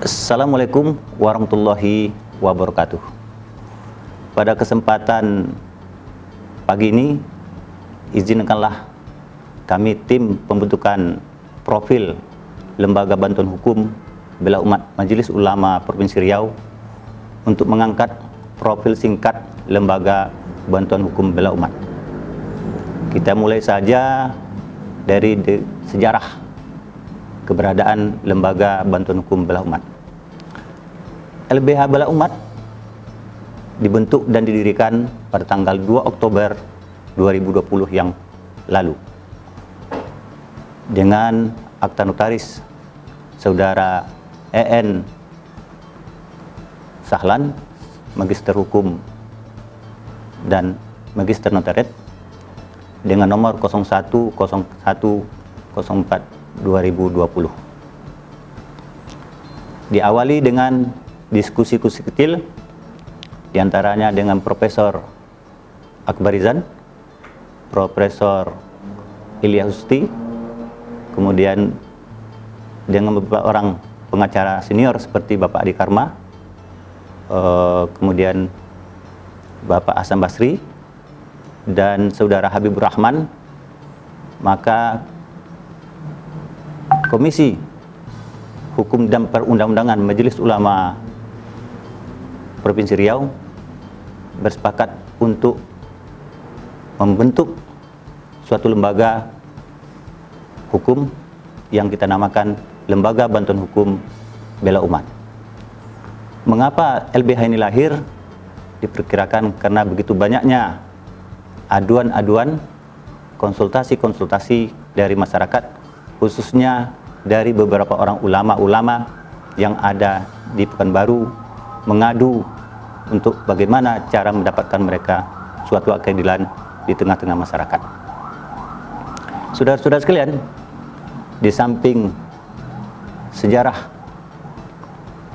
Assalamualaikum warahmatullahi wabarakatuh. Pada kesempatan pagi ini, izinkanlah kami tim pembentukan profil Lembaga Bantuan Hukum Bela Umat Majelis Ulama Provinsi Riau untuk mengangkat profil singkat Lembaga Bantuan Hukum Bela Umat. Kita mulai saja dari sejarah keberadaan Lembaga Bantuan Hukum Bela Umat. LBH Bela Umat dibentuk dan didirikan pada tanggal 2 Oktober 2020 yang lalu dengan akta notaris Saudara EN Sahlan, Magister Hukum dan Magister Notariat dengan nomor 010104/2020. Diawali dengan diskusi-diskusi kecil, diantaranya dengan Profesor Akbarizan, Profesor Ilya Husti, kemudian dengan beberapa orang pengacara senior seperti Bapak Adi Karma, kemudian Bapak Hasan Basri, dan Saudara Habibur Rahman. Maka Komisi Hukum dan Perundang-undangan Majelis Ulama Provinsi Riau bersepakat untuk membentuk suatu lembaga hukum yang kita namakan Lembaga Bantuan Hukum Bela Umat. Mengapa LBH ini lahir? Diperkirakan karena begitu banyaknya aduan-aduan, konsultasi-konsultasi dari masyarakat, khususnya dari beberapa orang ulama-ulama yang ada di Pekanbaru mengadu untuk bagaimana cara mendapatkan mereka suatu keadilan di tengah-tengah masyarakat. Saudara-saudara sekalian, di samping sejarah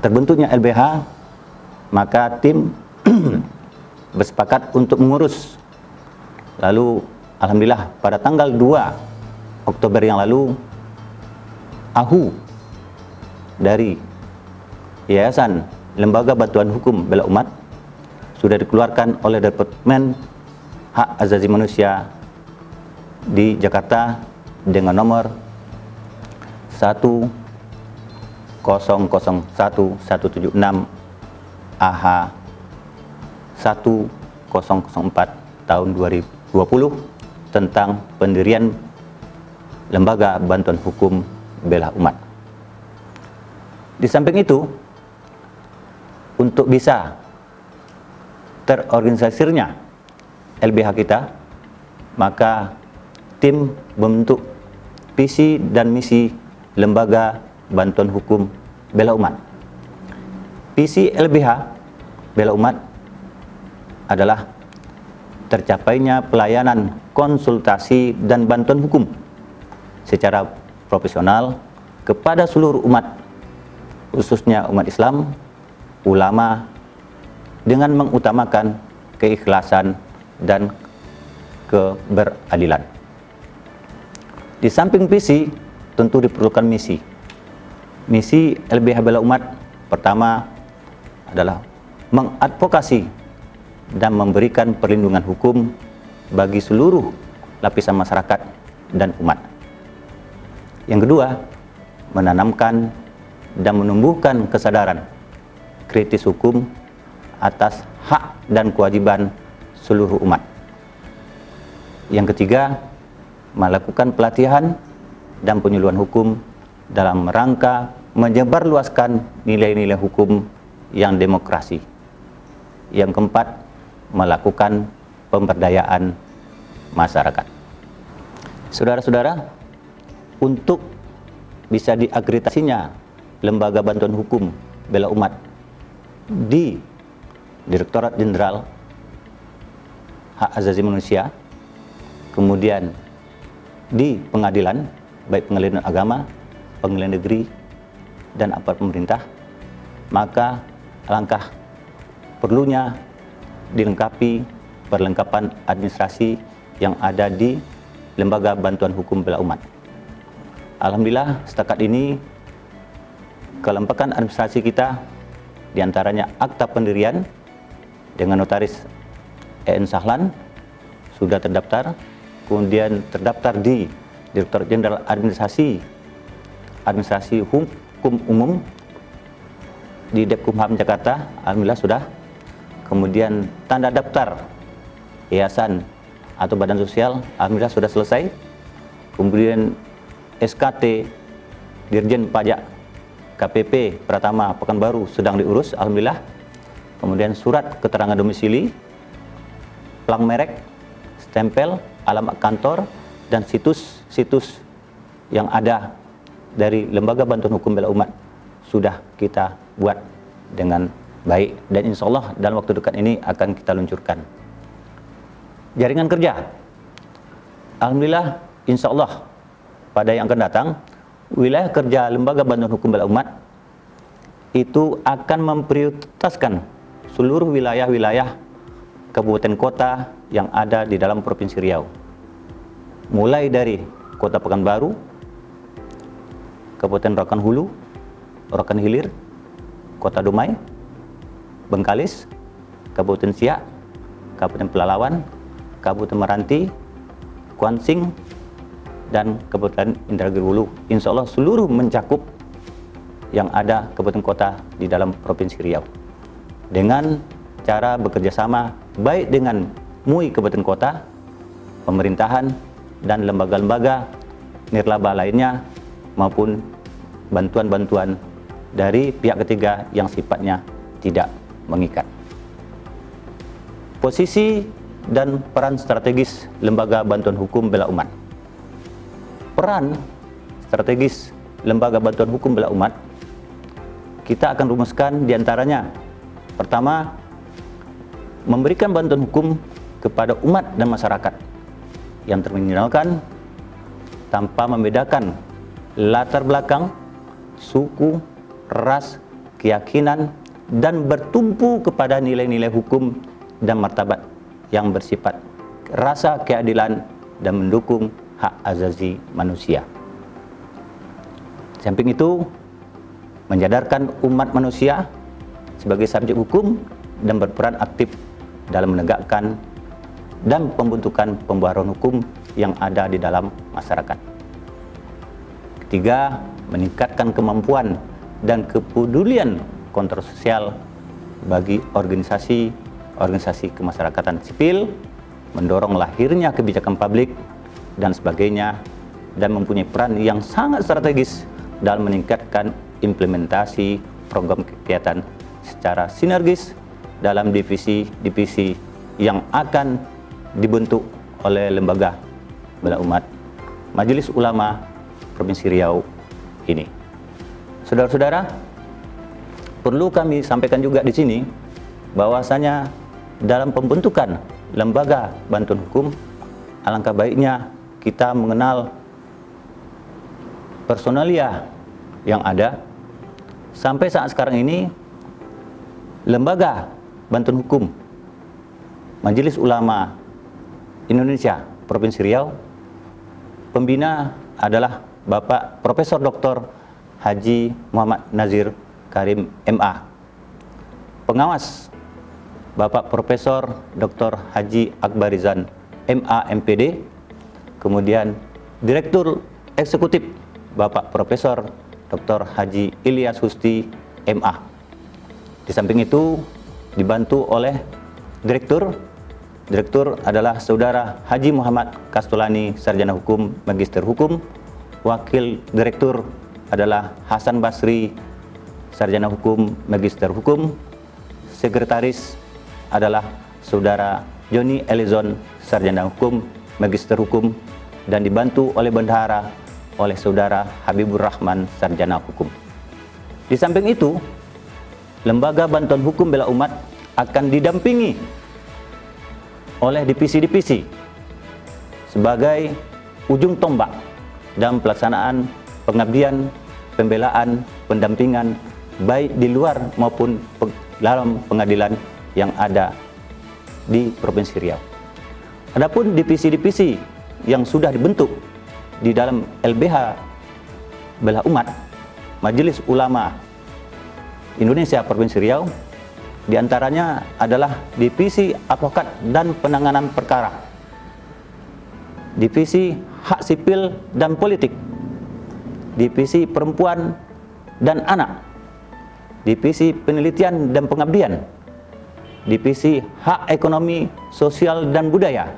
terbentuknya LBH, maka tim bersepakat untuk mengurus. Lalu alhamdulillah pada tanggal 2 Oktober yang lalu, AHU dari Yayasan Lembaga Bantuan Hukum Bela Umat sudah dikeluarkan oleh Departemen Hak Asasi Manusia di Jakarta dengan nomor 1001176 AH 1004 tahun 2020 tentang pendirian Lembaga Bantuan Hukum Bela Umat. Di samping itu, untuk bisa terorganisasinya LBH kita, maka tim membentuk visi dan misi Lembaga Bantuan Hukum Bela Umat. Visi LBH Bela Umat adalah tercapainya pelayanan konsultasi dan bantuan hukum secara profesional kepada seluruh umat, khususnya umat Islam, ulama, dengan mengutamakan keikhlasan dan keberadilan. Di samping visi, tentu diperlukan misi. Misi LBH Bela Umat pertama adalah mengadvokasi dan memberikan perlindungan hukum bagi seluruh lapisan masyarakat dan umat. Yang kedua, menanamkan dan menumbuhkan kesadaran kritis hukum atas hak dan kewajiban seluruh umat. Yang ketiga, melakukan pelatihan dan penyuluhan hukum dalam rangka menyebarluaskan nilai-nilai hukum yang demokrasi. Yang keempat, melakukan pemberdayaan masyarakat. Saudara-saudara, untuk bisa diakreditasinya Lembaga Bantuan Hukum Bela Umat di Direktorat Jenderal Hak Asasi Manusia, kemudian di pengadilan, baik pengadilan agama, pengadilan negeri, dan aparat pemerintah, maka alangkah perlunya dilengkapi perlengkapan administrasi yang ada di Lembaga Bantuan Hukum Bela Umat. Alhamdulillah setakat ini kelembagaan administrasi kita, diantaranya akta pendirian dengan notaris EN Sahlan sudah terdaftar, kemudian terdaftar di Direktorat Jenderal Administrasi Hukum Umum di Depkumham Jakarta, alhamdulillah sudah. Kemudian tanda daftar yayasan atau badan sosial, alhamdulillah sudah selesai. Kemudian SKT Dirjen Pajak KPP Pratama Pekanbaru sedang diurus, alhamdulillah. Kemudian surat keterangan domisili, plang merek, stempel, alamat kantor, dan situs-situs yang ada dari Lembaga Bantuan Hukum Bela Umat sudah kita buat dengan baik, dan insya Allah dalam waktu dekat ini akan kita luncurkan. Jaringan kerja, alhamdulillah, insya Allah pada yang akan datang, wilayah kerja Lembaga Bantuan Hukum Bela Umat itu akan memprioritaskan seluruh wilayah-wilayah kabupaten kota yang ada di dalam Provinsi Riau, mulai dari Kota Pekanbaru, Kabupaten Rokan Hulu, Rokan Hilir, Kota Dumai, Bengkalis, Kabupaten Siak, Kabupaten Pelalawan, Kabupaten Meranti, Kuansing, dan Kabupaten Indragiri Hulu. Insya Allah seluruh mencakup yang ada kabupaten kota di dalam Provinsi Riau. Dengan cara bekerjasama baik dengan MUI Kabupaten Kota, pemerintahan, dan lembaga-lembaga nirlaba lainnya, maupun bantuan-bantuan dari pihak ketiga yang sifatnya tidak mengikat. Posisi dan peran strategis Lembaga Bantuan Hukum Bela Umat. Peran strategis Lembaga Bantuan Hukum Bela Umat kita akan rumuskan diantaranya: pertama, memberikan bantuan hukum kepada umat dan masyarakat yang terminalkan tanpa membedakan latar belakang, suku, ras, keyakinan, dan bertumpu kepada nilai-nilai hukum dan martabat yang bersifat rasa keadilan dan mendukung hak asasi manusia. Samping itu, menyadarkan umat manusia sebagai subjek hukum dan berperan aktif dalam menegakkan dan pembentukan pembaharuan hukum yang ada di dalam masyarakat. Ketiga, meningkatkan kemampuan dan kepedulian kontrol sosial bagi organisasi kemasyarakatan sipil, mendorong lahirnya kebijakan publik dan sebagainya, dan mempunyai peran yang sangat strategis dalam meningkatkan implementasi program kegiatan secara sinergis dalam divisi-divisi yang akan dibentuk oleh Lembaga Bela Umat Majelis Ulama Provinsi Riau ini. Saudara-saudara, perlu kami sampaikan juga di sini bahwasanya dalam pembentukan Lembaga Bantuan Hukum, alangkah baiknya kita mengenal personalia yang ada. Sampai saat sekarang ini, Lembaga Bantuan Hukum Majelis Ulama Indonesia Provinsi Riau, pembina adalah Bapak Profesor Dr. Haji Muhammad Nazir Karim MA. Pengawas Bapak Profesor Dr. Haji Akbarizan MA MPD. Kemudian Direktur Eksekutif Bapak Profesor Dr. Haji Ilyas Husti MA. Di samping itu dibantu oleh Direktur adalah Saudara Haji Muhammad Kastulani, Sarjana Hukum, Magister Hukum. Wakil Direktur adalah Hasan Basri, Sarjana Hukum, Magister Hukum. Sekretaris adalah Saudara Joni Elizon, Sarjana Hukum, Magister Hukum, dan dibantu oleh bendahara oleh Saudara Habibur Rahman, Sarjana Hukum. Di samping itu, Lembaga Bantuan Hukum Bela Umat akan didampingi oleh divisi-divisi sebagai ujung tombak dalam pelaksanaan pengabdian, pembelaan, pendampingan baik di luar maupun dalam pengadilan yang ada di Provinsi Riau. Adapun divisi-divisi yang sudah dibentuk di dalam LBH Bela Umat Majelis Ulama Indonesia Provinsi Riau. Di antaranya adalah Divisi Advokat dan Penanganan Perkara, Divisi Hak Sipil dan Politik, Divisi Perempuan dan Anak, Divisi Penelitian dan Pengabdian, Divisi Hak Ekonomi, Sosial dan Budaya,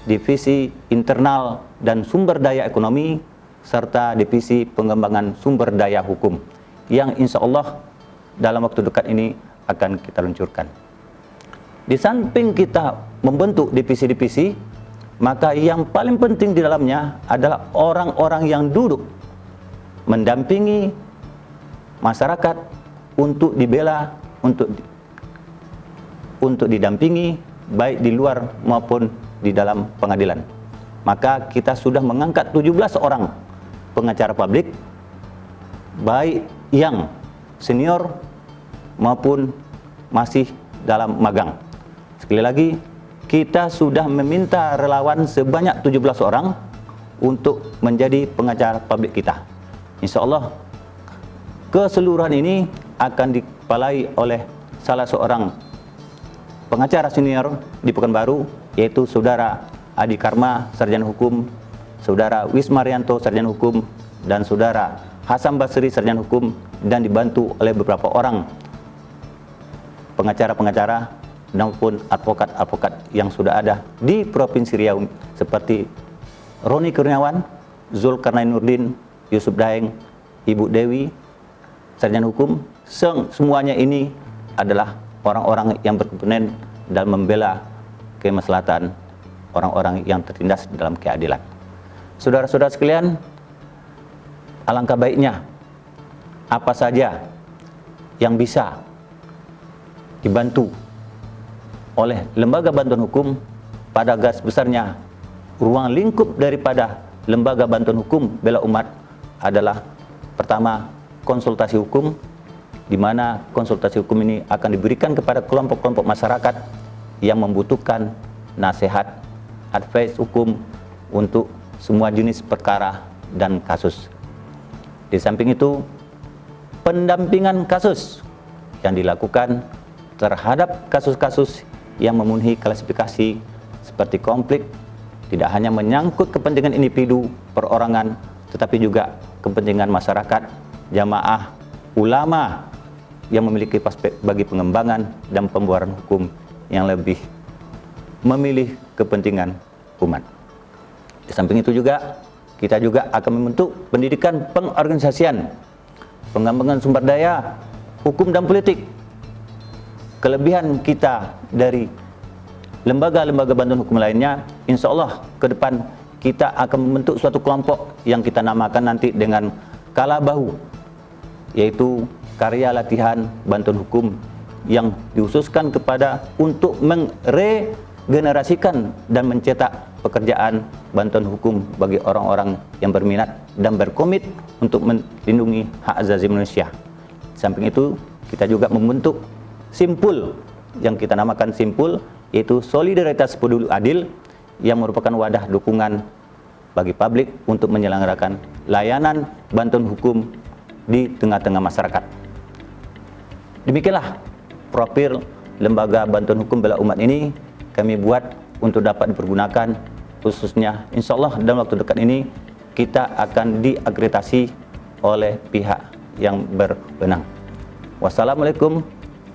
Divisi Internal dan Sumber Daya Ekonomi, serta Divisi Pengembangan Sumber Daya Hukum, yang insya Allah dalam waktu dekat ini akan kita luncurkan. Di samping kita membentuk divisi-divisi, maka yang paling penting di dalamnya adalah orang-orang yang duduk mendampingi masyarakat untuk dibela, untuk didampingi baik di luar maupun di dalam pengadilan. Maka kita sudah mengangkat 17 orang pengacara publik, baik yang senior maupun masih dalam magang. Sekali lagi, kita sudah meminta relawan sebanyak 17 orang untuk menjadi pengacara publik kita. Insya Allah, keseluruhan ini akan dikepalai oleh salah seorang pengacara senior di Pekanbaru, yaitu Saudara Adi Karma, Sarjana Hukum, Saudara Wismarianto, Sarjana Hukum, dan Saudara Hasan Basri, Sarjana Hukum, dan dibantu oleh beberapa orang pengacara-pengacara maupun advokat-advokat yang sudah ada di Provinsi Riau seperti Roni Kurniawan, Zulkarnain Nurdin, Yusuf Daeng, Ibu Dewi, Sarjana Hukum. Semuanya ini adalah orang-orang yang berkompeten dalam membela kemaslahatan orang-orang yang tertindas dalam keadilan. Saudara-saudara sekalian, alangkah baiknya apa saja yang bisa dibantu oleh lembaga bantuan hukum. Pada garis besarnya, ruang lingkup daripada lembaga bantuan hukum bela umat adalah pertama, konsultasi hukum, di mana konsultasi hukum ini akan diberikan kepada kelompok-kelompok masyarakat yang membutuhkan nasihat, advice hukum untuk semua jenis perkara dan kasus. Di samping itu, pendampingan kasus yang dilakukan terhadap kasus-kasus yang memenuhi klasifikasi seperti konflik, tidak hanya menyangkut kepentingan individu, perorangan, tetapi juga kepentingan masyarakat, jamaah, ulama yang memiliki prospek bagi pengembangan dan pembuaran hukum yang lebih memilih kepentingan umat. Di samping itu juga, kita juga akan membentuk pendidikan pengorganisasian, pengembangan sumber daya, hukum dan politik. Kelebihan kita dari lembaga-lembaga bantuan hukum lainnya, insya Allah ke depan kita akan membentuk suatu kelompok yang kita namakan nanti dengan Kalabahu, yaitu karya latihan bantuan hukum yang dikhususkan kepada untuk meregenerasikan dan mencetak pekerjaan bantuan hukum bagi orang-orang yang berminat dan berkomit untuk melindungi hak asasi manusia. Di samping itu, kita juga membentuk Simpul yang kita namakan Simpul, yaitu Solidaritas Peduli Adil, yang merupakan wadah dukungan bagi publik untuk menyelenggarakan layanan bantuan hukum di tengah-tengah masyarakat. Demikianlah profil lembaga bantuan hukum bela umat ini kami buat untuk dapat dipergunakan, khususnya insya Allah dalam waktu dekat ini kita akan diakreditasi oleh pihak yang berwenang. Wassalamualaikum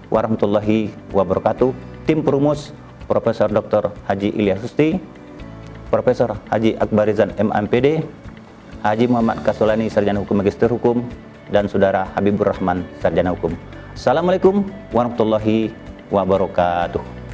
warahmatullahi wabarakatuh. Tim perumus Profesor Dr. Haji Ilyas Susti, Profesor Haji Akbarizan MMPD, Haji Muhammad Kasolani Sarjana Hukum Magister Hukum, dan Saudara Habibur Rahman Sarjana Hukum. Assalamualaikum warahmatullahi wabarakatuh.